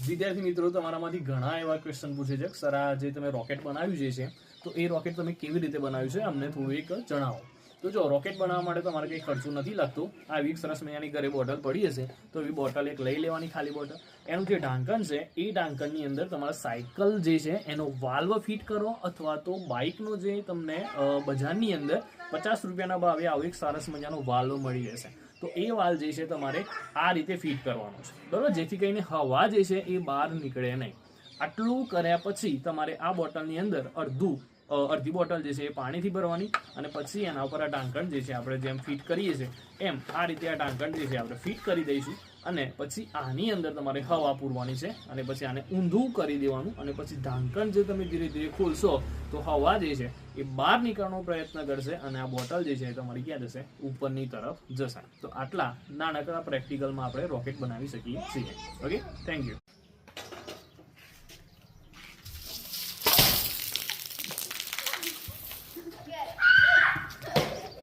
વિદ્યાર્થી મિત્રો, તમારામાંથી ઘણા એવા ક્વેશ્ચન પૂછે છે સર આ જે તમે રોકેટ બનાવ્યું છે તો એ રોકેટ તમે કેવી રીતે બનાવ્યું છે અમને થોડું એક જણાવો. તો જો રોકેટ બનાવવા માટે તમારે કંઈ ખર્ચું નથી લાગતું. આવી એક સરસ મજાની ઘરે બોટલ પડી હશે તો એવી બોટલ એક લઈ લેવાની, ખાલી બોટલ. એનું જે ઢાંકણ છે એ ઢાંકણની અંદર તમારા સાયકલ જે છે એનો વાલ્વ ફિટ કરો, અથવા તો બાઇકનો જે તમને બજારની અંદર 50 રૂપિયાના ભાવે આવો એક સરસ મજાનો વાલ્વ મળી જશે. તો એ વાલ્વ જે છે તમારે આ રીતે ફિટ કરવાનો છે, બરાબર, જેથી કરીને હવા જે છે એ બહાર નીકળે નહીં. આટલું કર્યા પછી તમારે આ બોટલની અંદર અડધી બોટલ જે છે એ પાણીથી ભરવાની, અને પછી એના ઉપર આ ઢાંકણ જે છે આપણે જેમ ફિટ કરીએ છીએ એમ આ રીતે આ ઢાંકણ જે છે આપણે ફિટ કરી દઈશું. અને પછી આની અંદર તમારે હવા પૂરવાની છે, અને પછી આને ઊંધું કરી દેવાનું, અને પછી ઢાંકણ જે તમે ધીરે ધીરે ખોલશો તો હવા જે છે એ બહાર નીકળવાનો પ્રયત્ન કરશે, અને આ બોટલ જે છે તમારી ક્યાં જશે? ઉપરની તરફ જશે. તો આટલા નાનકડા પ્રેક્ટિકલમાં આપણે રોકેટ બનાવી શકીએ છીએ. Okay, thank you.